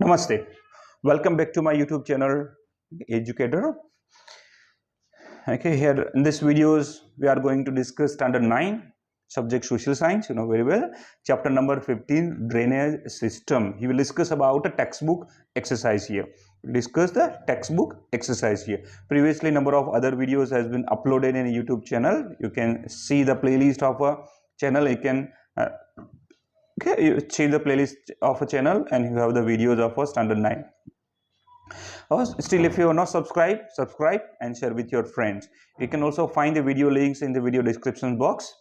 Namaste. Welcome back to my YouTube channel, eEducator. Okay, here in this videos we are going to discuss standard 9, subject social science, you know very well. Chapter number 15, drainage system. He will discuss about a textbook exercise here. Discuss the textbook exercise here. Previously, number of other videos has been uploaded in a YouTube channel. You can see the playlist of a channel. You can okay, you see the playlist of a channel and you have the videos of a standard 9. Still, if you are not subscribed, subscribe and share with your friends. You can also find the video links in the video description box.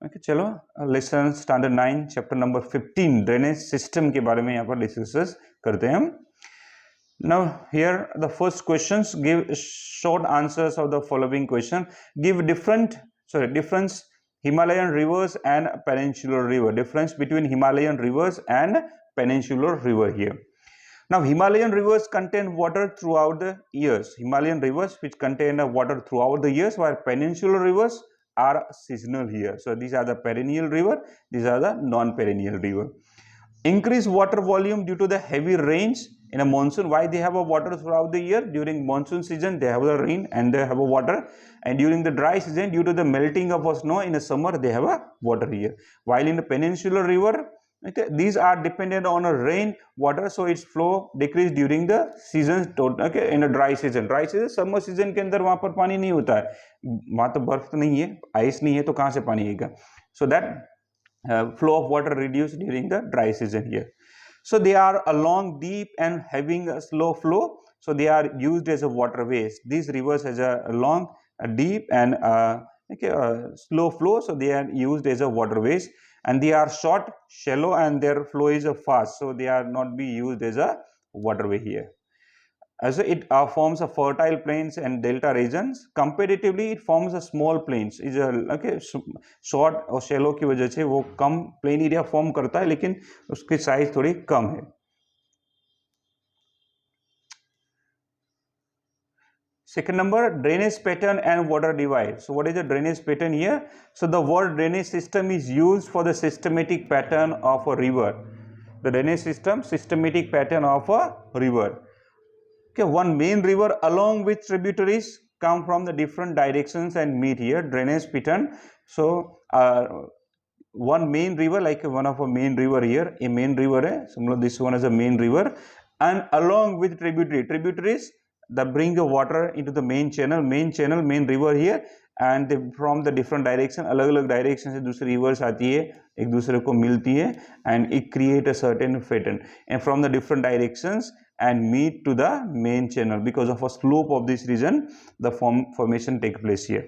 Okay, chalo, lesson standard 9, chapter number 15, drainage system के बारे में यहाँ पर discuss करते हैं हम. Now here the first questions, give short answers of the following question. Give difference Himalayan rivers and peninsular river. Difference between Himalayan rivers and peninsular river here. Now Himalayan rivers contain water throughout the years. Himalayan rivers which contain water throughout the years, while peninsular rivers are seasonal here. So these are the perennial river, these are the non-perennial river. Increase water volume due to the heavy rains in a monsoon. Why they have a water throughout the year? During monsoon season they have the rain and they have a water, and during the dry season due to the melting of a snow in the summer they have a water here. While in the peninsular river, okay, these are dependent on a rain water, so its flow decrease during the seasons. Okay, in a dry season summer season के अंदर वहाँ पर पानी नहीं होता है, वहाँ तो बर्फ नहीं है, आइस नहीं है, तो कहाँ से पानी आएगा? So that flow of water reduced during the dry season here. So they are along deep and having a slow flow, so they are used as a waterways. These rivers has a long, deep and slow flow, so they are used as a waterways, and they are short, shallow, and their flow is fast, so they are not be used as a waterway here. As it forms a fertile plains and delta regions. Comparatively, it forms a small plains. Is a short और shallow की वजह से वो कम plain area form करता है, लेकिन उसकी size थोड़ी कम है. Second number, drainage pattern and water divide. So what is the drainage pattern here? So the word drainage system is used for the systematic pattern of a river. The drainage system, systematic pattern of a river. Okay, one main river along with tributaries come from the different directions and meet here. Drainage pattern. So one main river, like one of a main river here, a main river hai. So this one is a main river, and along with tributaries that bring the water into the main river here, and they, from the different direction, अलग-अलग direction से दूसरी rivers आती है, एक दूसरे को मिलती है, and it create a certain pattern, and from the different directions and meet to the main channel. Because of a slope of this region, the formation take place here.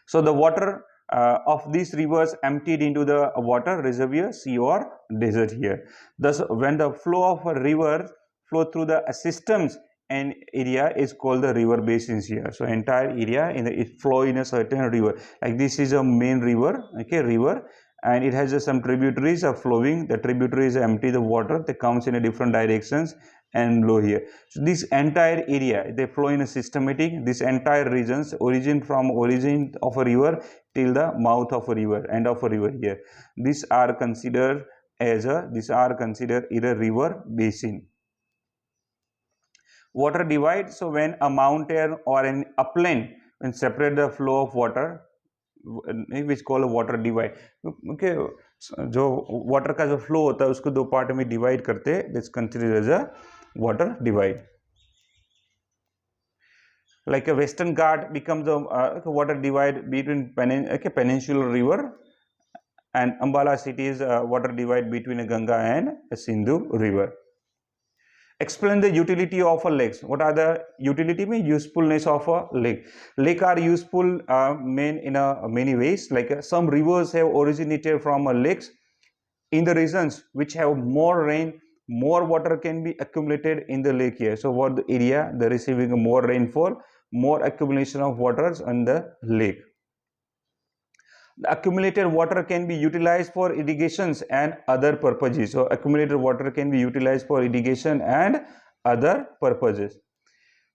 So the water of these rivers emptied into the water reservoir, sea or desert here. Thus, when the flow of a river flow through the systems and area is called the river basins here. So entire area it flow in a certain river. Like this is a main river, okay, river, and it has some tributaries are flowing. The tributaries empty the water, they comes in a different directions and flow here. So this entire area they flow in a systematic. This entire regions origin of a river till the mouth of a river, end of a river here. These are considered as a river basin. Water divide. So when a mountain or an upland when separate the flow of water, which call a water divide. Okay, जो water का जो flow होता है उसको दो part में divide करते हैं, this considered as a water divide. Like a Western Ghat becomes a water divide between peninsular river, and Ambala city is a water divide between a Ganga and a Sindhu river. Explain the utility of a lake. What are the utility mean usefulness of a lake? Lake are useful in many ways. Like some rivers have originated from lakes. In the regions which have more rain, more water can be accumulated in the lake here. So what the area they're receiving more rainfall, more accumulation of waters on the lake. The accumulated water can be utilized for irrigations and other purposes. So accumulated water can be utilized for irrigation and other purposes.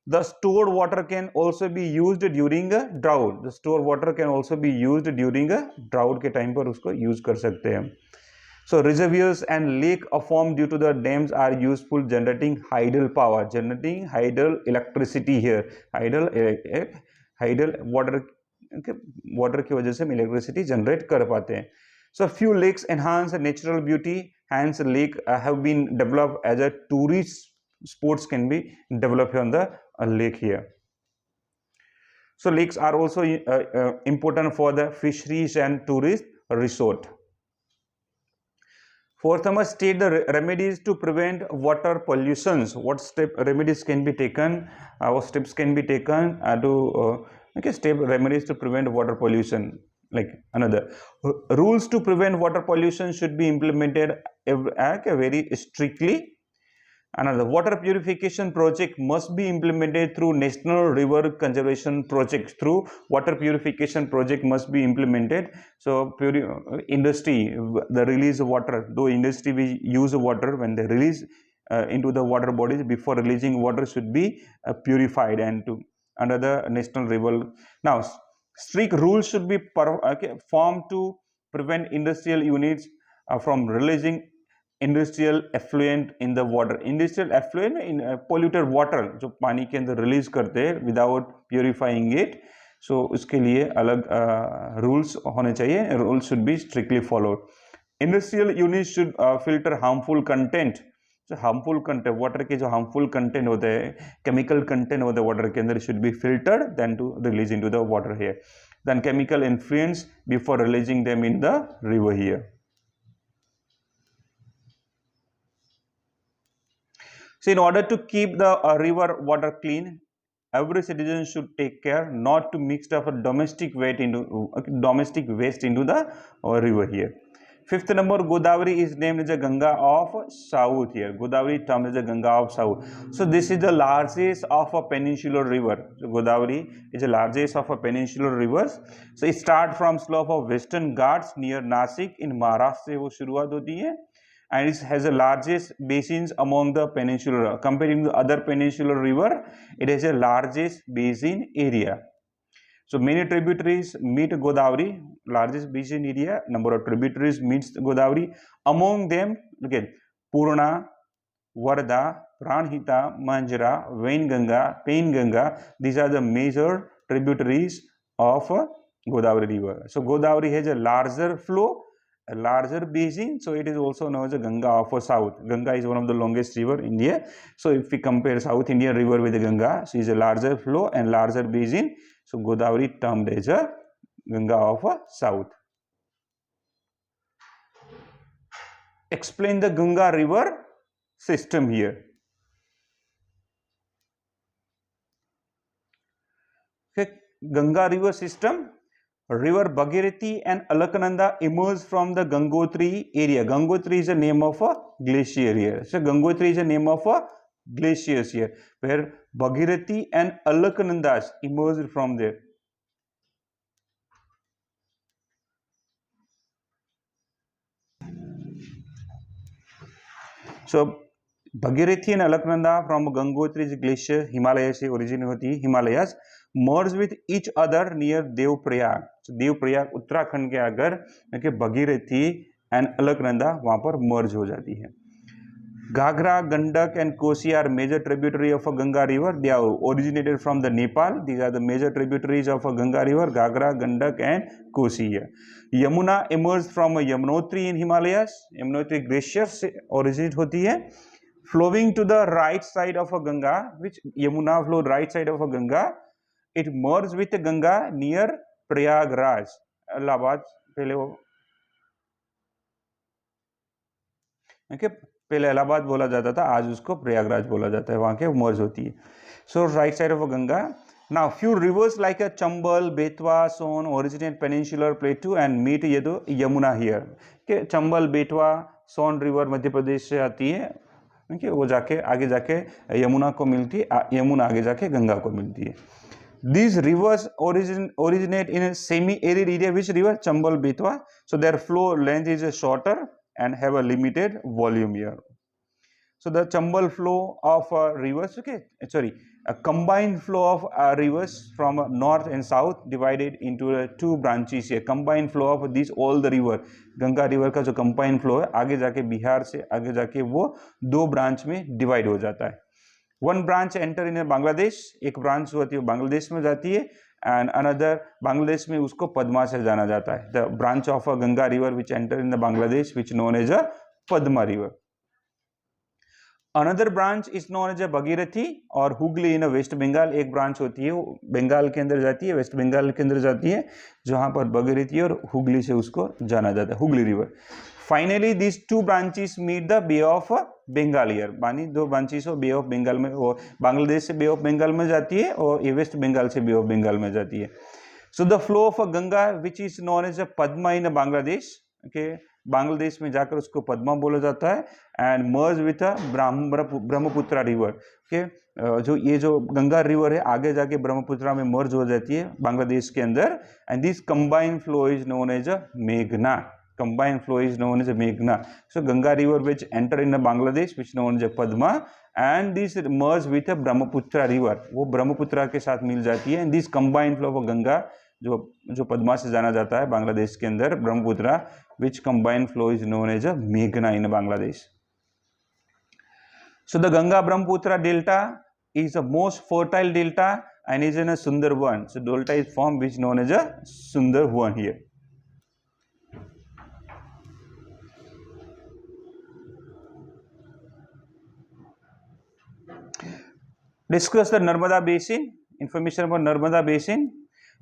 The stored water can also be used during a drought. The stored water can also be used during a drought के time पर उसको use कर सकते हैं. So reservoirs and lake are formed due to the dams are useful generating hydel power, generating hydel electricity here, hydel water, water की वजह से हम electricity generate कर पाते हैं. So few lakes enhance natural beauty, hence lake have been developed as a tourist sports can be developed on the lake here. So lakes are also important for the fisheries and tourist resort. Fourth number, state the remedies to prevent water pollutions. What remedies can be taken? What steps can be taken to step remedies to prevent water pollution? Like another rules to prevent water pollution should be implemented very strictly. Another, water purification project must be implemented through national river conservation projects. Through water purification project must be implemented. So industry, the release of water, though industry we use water, when they release into the water bodies, before releasing water should be purified and to under the national river. Now strict rules should be formed to prevent industrial units from releasing industrial effluent in the water. Industrial effluent in polluted water जो पानी के अंदर release करते हैं without purifying it. सो उसके लिए अलग rules होने चाहिए. Rules should be strictly followed. Industrial unit should filter harmful content. जो हार्मफुल कंटेंट वाटर के जो हार्मफुल कंटेंट होते हैं, केमिकल कंटेंट होते हैं वाटर के अंदर, should be filtered then to release into the water here. Then chemical influence before releasing them in the river here. So in order to keep the river water clean, every citizen should take care not to mix up a domestic waste into the river here. Fifth number, Godavari is named as the Ganga of South here. Godavari termed as the Ganga of South. So this is the largest of a peninsular river. So Godavari is the largest of a peninsular rivers. So it starts from slope of Western Ghats near Nasik in Maharashtra से वो शुरुआत होती है. And it has the largest basins among the peninsular. Comparing to other peninsular river, it has the largest basin area. So many tributaries meet Godavari, largest basin area, number of tributaries meets Godavari. Among them, again, Purna, Varda, Pranhita, Manjara, Vainganga, Painganga, these are the major tributaries of Godavari river. So Godavari has a larger flow, a larger basin, so it is also known as the Ganga of South. Ganga is one of the longest river in India. So if we compare South Indian river with the Ganga, she is a larger flow and larger basin. So Godavari termed as a Ganga of South. Explain the Ganga river system here. Okay, Ganga river system. River Bhagirathi and Alaknanda emerged from the Gangotri area. Gangotri is the name of a glacier here. So Gangotri is the name of a glacier here, where Bhagirathi and Alaknandas emerged from there. So Bhagirathi and Alaknanda from Gangotri glacier, Himalayas से origin होती है. Himalayas merge with each other near Devprayag. So Devprayag Uttarakhand के अगर Bhagirathi and Alaknanda वहाँ पर merge हो जाती है. Gagra, Gandak and Kosi are major tributary of a Ganga river. They are originated from the Nepal. These are the major tributaries of a Ganga river, Gagra, Gandak and Kosi. Yamuna emerged from a Yamunotri in Himalayas. Yamunotri glacier से originate होती है. Flowing to the right side of a Ganga, which Yamuna flow right side of a Ganga, it merged with the Ganga near Prayagraj. Allahabad पहले वो पहले इलाहाबाद बोला जाता था, आज उसको प्रयागराज बोला जाता है. वहाँ के मर्ज होती है. So right side of Ganga. Now few rivers like a Chambal, Betwa, Son originate peninsular plateau and meet ये तो यमुना हियर. के चंबल, बेतवा, सोन रिवर मध्य प्रदेश से आती है. ओके, वो जाके आगे जाके यमुना को मिलती है. यमुना आगे जाके गंगा को मिलती है. These rivers originate in a semi-arid area. Which river? Chambal, Betwa. So their flow length is shorter and have a limited volume here. So the Chambal flow of rivers, okay, sorry, a combined flow of rivers from north and south divided into two branches here. Combined flow of these all the river, Ganga river का जो combined flow है आगे जाके बिहार से आगे जाके वो दो ब्रांच में डिवाइड हो जाता है. One branch enter in Bangladesh, एक ब्रांच होती है बांग्लादेश में जाती है, एंड अनदर बांग्लादेश में उसको पद्मा से जाना जाता है. The branch of a Ganga river which enter in the Bangladesh which known as a Padma river. Another branch is known as a Bhagirathi और हुगली इन वेस्ट बंगाल. एक ब्रांच होती है बंगाल के अंदर जाती है, वेस्ट बंगाल के अंदर जाती है, जहां पर भगीरथी और हुगली से उसको जाना जाता है, Hooghly river. Finally this two branches meet the bay of Bengal here. मानी दो ब्रांचेस बे ऑफ बंगाल में, वो बांग्लादेश से बे ऑफ बंगाल में जाती है और ये वेस्ट बंगाल से बे ऑफ बंगाल में जाती है. So the flow of Ganga which is known as a Padma in Bangladesh. Okay, Bangladesh में जाकर उसको पद्मा बोला जाता है, and merge with Brahmaputra river. Okay, जो ये जो गंगा रिवर है आगे जाके ब्रह्मपुत्र में मर्ज हो जाती है बांग्लादेश के अंदर, and this combined flow is known as a मेघना. Combined flow is known as a Meghna. So Ganga river which enter in Bangladesh which known as a Padma, and this merge with a Brahmaputra river, वो ब्रह्मपुत्र के साथ मिल जाती है. and this combined flow of Ganga जो पद्मा से जाना जाता है बांग्लादेश के अंदर Brahmaputra, which combined flow is known as a Meghna in Bangladesh. So the Ganga Brahmaputra delta is the most fertile delta and is in a Sundarban. So delta is formed which known as a Sundarban here. Discuss the Narmada basin. Information about Narmada basin.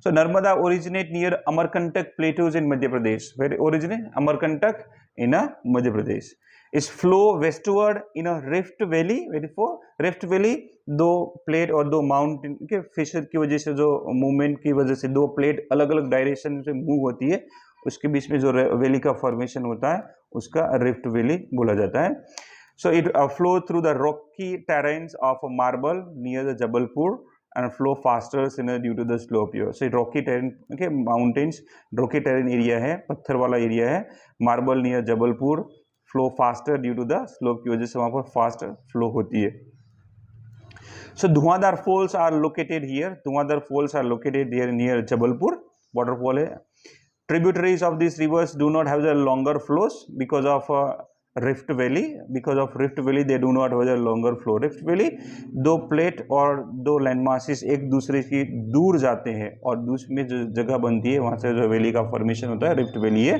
So Narmada originate near Amarkantak plateaus in Madhya Pradesh. Where it originate? Amarkantak in Madhya Pradesh. Its flow westward in a rift valley. Where for rift valley दो plate और दो mountain के Fisher की वजह से, जो movement की वजह से दो प्लेट अलग अलग डायरेक्शन से मूव होती है, उसके बीच में जो वैली का फॉर्मेशन होता है उसका रिफ्ट वैली बोला जाता है. So it flow through the rocky terrains of marble near the Jabalpur and flow faster due to the slope here. So rocky terrain, okay, mountains, rocky terrain area है, पत्थर वाला area है. marble near Jabalpur flow faster due to the slope की वजह से वहाँ पर fast flow होती है. So Dhuandhar falls are located here. Dhuandhar falls are located here near Jabalpur. waterfall है. Tributaries of these rivers do not have the longer flows because of rift valley. Because of rift valley they do not have a longer flow. Rift valley दो plate और दो land masses एक दूसरे की दूर जाते हैं और दूसरे में जो जगह बनती है वहाँ से जो वैली का फॉर्मेशन होता है रिफ्ट वैली है.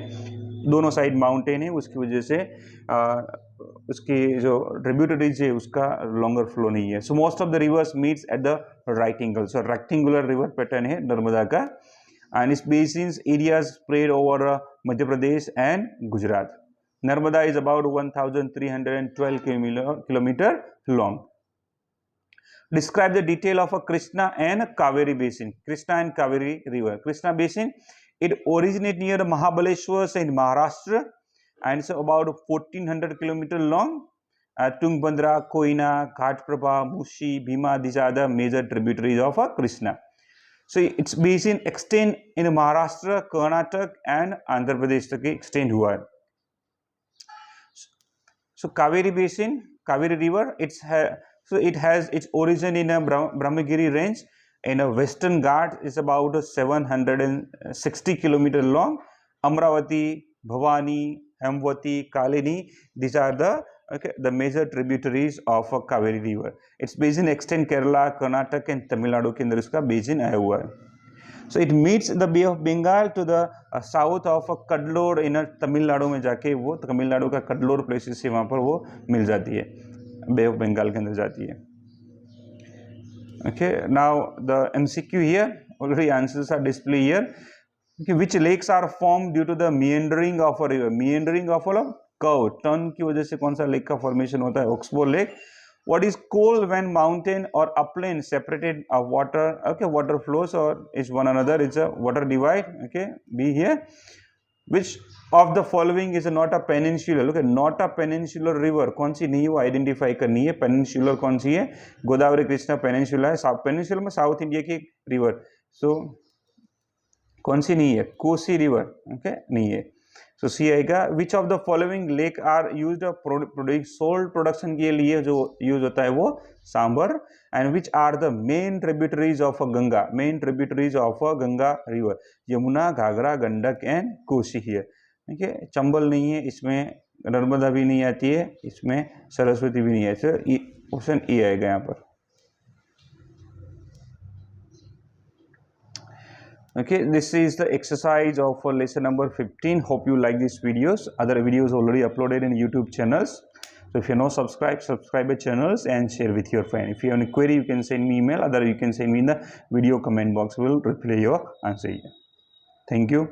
दोनों साइड माउंटेन है, उसकी वजह से उसकी जो ट्रिब्यूटरीज है उसका लॉन्गर फ्लो नहीं है. So most of the reverse meets at the right angle. So rectangular river pattern है नर्मदा का, एंड इस basins areas spread over Madhya Pradesh and Gujarat. Narmada is about 1312 kilometer long. Describe the detail of a Krishna and Kaveri basin. Krishna and Kaveri river. Krishna basin, it originates near Mahabaleshwar in Maharashtra and it's about 1400 kilometer long. Tungabhadra, Koyna, Ghatprabha, Mushi, Bhima, these are the major tributaries of Krishna. So its basin extend in Maharashtra, Karnataka and Andhra Pradesh तक extend हुआ है. So Kaveri basin, Kaveri river, it has its origin in a Brahmagiri range in a western Ghat. Is about 760 kilometer long. Amravati, Bhavani, Hemvati, Kalini, these are the major tributaries of Kaveri river. Its basin extend Kerala, Karnataka and Tamil Nadu के अंदर इसका basin आया हुआ है. So it meets the Bay of Bengal to the south of Cuddalore in Tamil Nadu में जाके वो तमिलनाडु का Cuddalore places से वहाँ पर वो मिल जाती है, Bay of Bengal के अंदर जाती है. Okay, now the MCQ here, already answers are displayed here. Okay, which lakes are formed due to the meandering of a river? Meandering of a curve, turn की वजह से कौन सा लेक का फॉर्मेशन होता है? Oxbow Lake. What is cold when mountain or upland separated of water? Okay, water flows or is one another. It's a water divide. Okay, B here. Which of the following is not a peninsular? Look at not a peninsular river. कौन सी नहीं वो identify करनी है. peninsular कौन सी है? Godavari Krishna peninsula है. Peninsula में south India की रिवर. सो कौन सी नहीं है? कोसी रिवर. ओके, नहीं है. सो सी आएगा which of the following lake are used salt production के लिए जो यूज होता है वो Sambhar, and which are the main tributaries of Ganga, main tributaries of Ganga river, Yamuna, Ghaghara, Gandak and Kosi है। ठीक है, चंबल नहीं है इसमें, नर्मदा भी नहीं आती है इसमें, सरस्वती भी नहीं है, तो ऑप्शन ए आएगा यहाँ पर। Okay, this is the exercise of lesson number 15. Hope you like these videos. Other videos already uploaded in YouTube channels. So if you're not subscribed, subscribe the channels and share with your friend. If you have any query, you can send me email. Other you can send me in the video comment box. We'll reply your answer here. Thank you.